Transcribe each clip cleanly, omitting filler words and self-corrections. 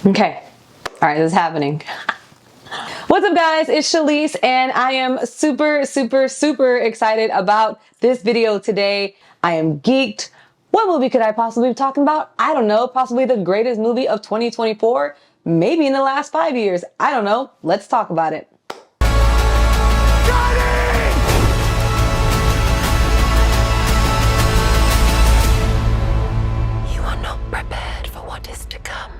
Okay. All right, this is happening. What's up, guys? It's Chalice, and I am super excited about this video today. I am geeked. What movie could I possibly be talking about? I don't know. Possibly the greatest movie of 2024. Maybe in the last 5 years. I don't know. Let's talk about it. You are not prepared for what is to come.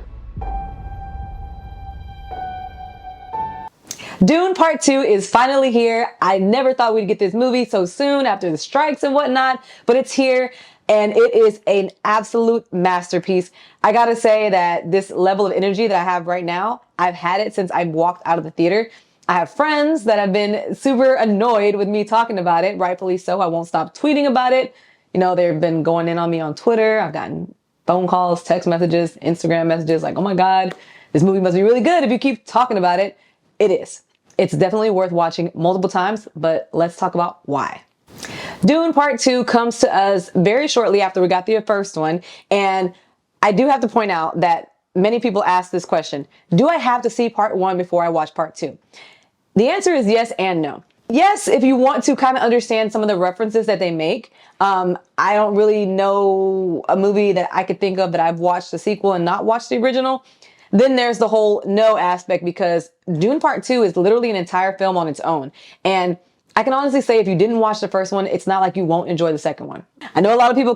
Dune Part 2 is finally here. I never thought we'd get this movie so soon after the strikes and whatnot, but it's here and it is an absolute masterpiece. I gotta say that this level of energy that I have right now, I've had it since I walked out of the theater. I have friends that have been super annoyed with me talking about it, rightfully so. I won't stop tweeting about it. You know, they've been going in on me on Twitter. I've gotten phone calls, text messages, Instagram messages like, oh my God, this movie must be really good if you keep talking about it. It is. It's definitely worth watching multiple times, but let's talk about why. Dune Part 2 comes to us very shortly after we got the first one, and I do have to point out that many people ask this question: do I have to see Part 1 before I watch Part 2? The answer is yes and no. Yes, if you want to kind of understand some of the references that they make. I don't really know a movie that I could think of that I've watched the sequel and not watched the original. Then there's the whole no aspect, because Dune Part 2 is literally an entire film on its own. And I can honestly say if you didn't watch the first one, it's not like you won't enjoy the second one. I know a lot of people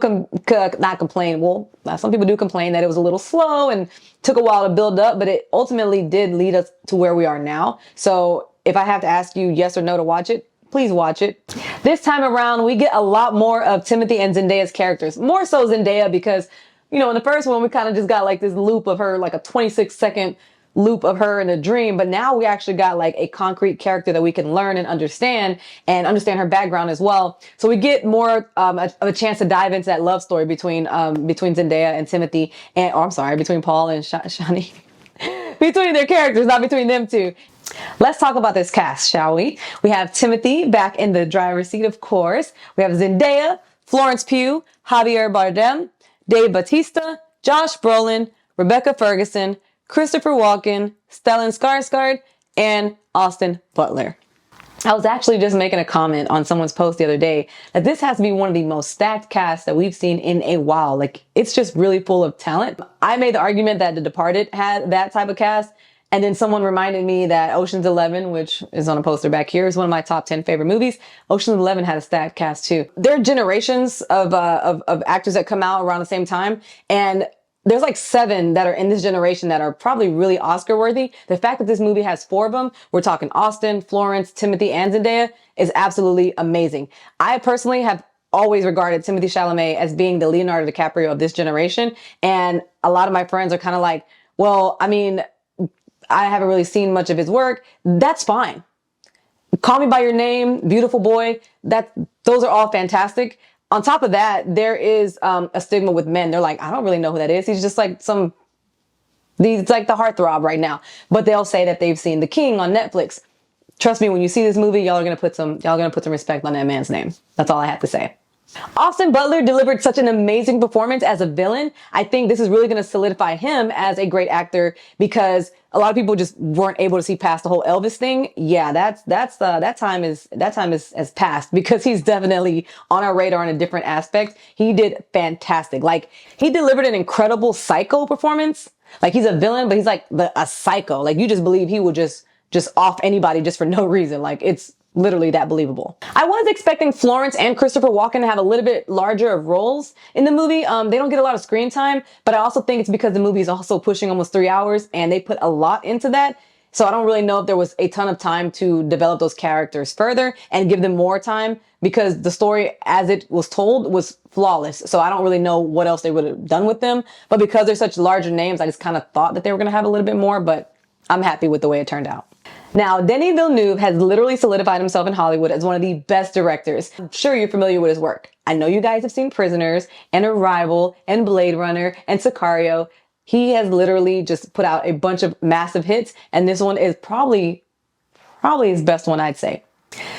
not complain. Well, some people do complain that it was a little slow and took a while to build up, but it ultimately did lead us to where we are now. So if I have to ask you yes or no to watch it, please watch it. This time around, we get a lot more of Timothy and Zendaya's characters. More so Zendaya, because you know, in the first one, we kind of just got like this loop of her, like a 26-second loop of her in a dream. But now we actually got like a concrete character that we can learn and understand her background as well. So we get more of a chance to dive into that love story between Zendaya and Timothy, and between Paul and Shani. Between their characters, not between them two. Let's talk about this cast, shall we? We have Timothy back in the driver's seat, of course. We have Zendaya, Florence Pugh, Javier Bardem, Dave Bautista, Josh Brolin, Rebecca Ferguson, Christopher Walken, Stellan Skarsgård, and Austin Butler. I was actually just making a comment on someone's post the other day that this has to be one of the most stacked casts that we've seen in a while. Like, it's just really full of talent. I made the argument that The Departed had that type of cast. And then someone reminded me that Ocean's 11, which is on a poster back here, is one of my top 10 favorite movies. Ocean's 11 had a stacked cast too. There are generations of actors that come out around the same time. And there's like 7 that are in this generation that are probably really Oscar worthy. The fact that this movie has 4 of them, we're talking Austin, Florence, Timothy, and Zendaya, is absolutely amazing. I personally have always regarded Timothy Chalamet as being the Leonardo DiCaprio of this generation. And a lot of my friends are kind of like, well, I mean, I haven't really seen much of his work. That's fine. Call Me by Your Name, Beautiful Boy, those are all fantastic. On top of that, there is a stigma with men. They're like, I don't really know who that is. He's just like he's like the heartthrob right now. But they'll say that they've seen The King on Netflix. Trust me, when you see this movie, y'all gonna put some respect on that man's name. That's all I have to say. Austin Butler delivered such an amazing performance as a villain. I think this is really going to solidify him as a great actor, because a lot of people just weren't able to see past the whole Elvis thing. Yeah, that time has passed, because he's definitely on our radar in a different aspect. He did fantastic. Like, he delivered an incredible psycho performance. Like, he's a villain, but he's like a psycho. Like, you just believe he would just off anybody just for no reason. Like, it's literally that believable. I was expecting Florence and Christopher Walken to have a little bit larger of roles in the movie. They don't get a lot of screen time, but I also think it's because the movie is also pushing almost 3 hours and they put a lot into that. So I don't really know if there was a ton of time to develop those characters further and give them more time, because the story as it was told was flawless. So I don't really know what else they would have done with them. But because they're such larger names, I just kind of thought that they were going to have a little bit more, but I'm happy with the way it turned out. Now, Denny Vu has literally solidified himself in Hollywood as one of the best directors. I'm sure you're familiar with his work. I know you guys have seen Prisoners and Arrival and Blade Runner and Sicario. He has literally just put out a bunch of massive hits, and this one is probably his best one, I'd say.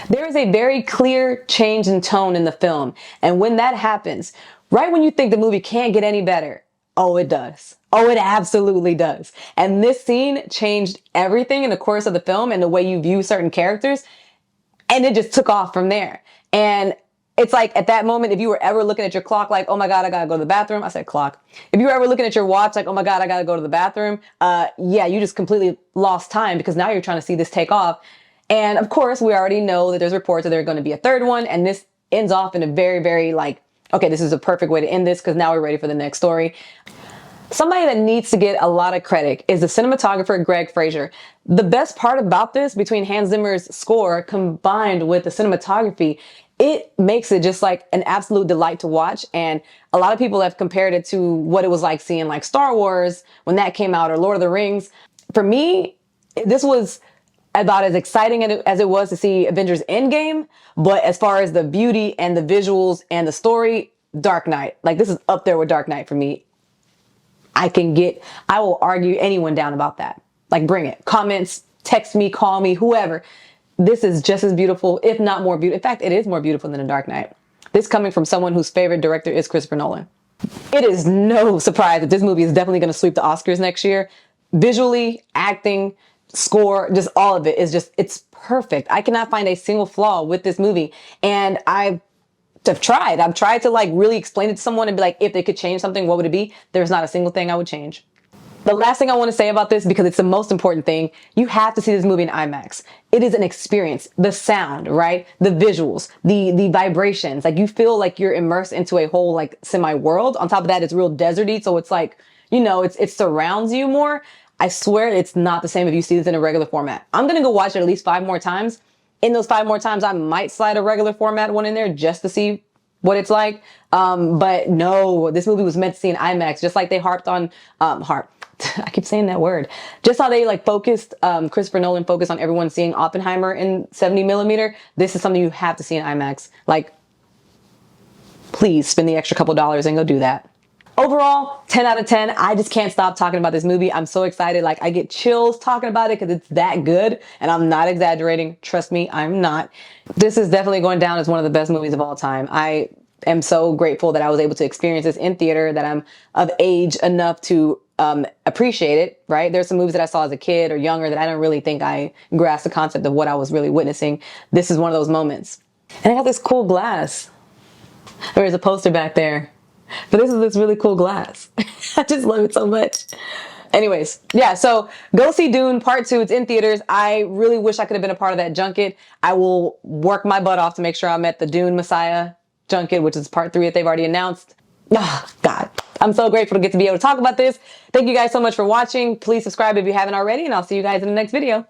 There is a very clear change in tone in the film, and when that happens, right when you think the movie can't get any better, Oh, it does. Oh, it absolutely does. And this scene changed everything in the course of the film and the way you view certain characters. And it just took off from there. And it's like at that moment, if you were ever looking at your clock, like, oh my God, I gotta go to the bathroom. I said clock. If you were ever looking at your watch, like, oh my God, I gotta go to the bathroom. Yeah, you just completely lost time because now you're trying to see this take off. And of course, we already know that there's reports that there's going to be a third one. And this ends off in a very, very like, okay, this is a perfect way to end this because now we're ready for the next story. Somebody that needs to get a lot of credit is the cinematographer, Greg Fraser. The best part about this, between Hans Zimmer's score combined with the cinematography, it makes it just like an absolute delight to watch. And a lot of people have compared it to what it was like seeing like Star Wars when that came out or Lord of the Rings. For me, this was about as exciting as it was to see Avengers Endgame. But as far as the beauty and the visuals and the story, Dark Knight. Like this is up there with Dark Knight for me. I will argue anyone down about that. Like bring it. Comments, text me, call me, whoever. This is just as beautiful, if not more beautiful. In fact, it is more beautiful than a Dark Knight. This coming from someone whose favorite director is Christopher Nolan. It is no surprise that this movie is definitely going to sweep the Oscars next year. Visually, acting, score, just all of it is just, it's perfect. I cannot find a single flaw with this movie. And I've tried to like really explain it to someone and be like, if they could change something, what would it be? There's not a single thing I would change. The last thing I want to say about this, because it's the most important thing, you have to see this movie in IMAX. It is an experience. The sound, right? The visuals, the vibrations, like you feel like you're immersed into a whole like semi-world. On top of that, it's real deserty. So it's like, you know, it surrounds you more. I swear it's not the same if you see this in a regular format. I'm going to go watch it at least 5 more times. In those 5 more times, I might slide a regular format one in there just to see what it's like. But no, this movie was meant to see in IMAX, just like they harped on, I keep saying that word. Just how they like focused, Christopher Nolan focused on everyone seeing Oppenheimer in 70 millimeter. This is something you have to see in IMAX. Like, please spend the extra couple dollars and go do that. Overall, 10 out of 10. I just can't stop talking about this movie. I'm so excited. Like I get chills talking about it because it's that good. And I'm not exaggerating. Trust me, I'm not. This is definitely going down as one of the best movies of all time. I am so grateful that I was able to experience this in theater, that I'm of age enough to appreciate it, right? There's some movies that I saw as a kid or younger that I don't really think I grasped the concept of what I was really witnessing. This is one of those moments. And I got this cool glass. There is a poster back there. But this is this really cool glass. I just love it so much. Anyways, yeah, so go see Dune Part 2. It's in theaters. I really wish I could have been a part of that junket. I will work my butt off to make sure I'm at the Dune Messiah junket, which is Part 3 that they've already announced. Oh, God. I'm so grateful to get to be able to talk about this. Thank you guys so much for watching. Please subscribe if you haven't already, and I'll see you guys in the next video.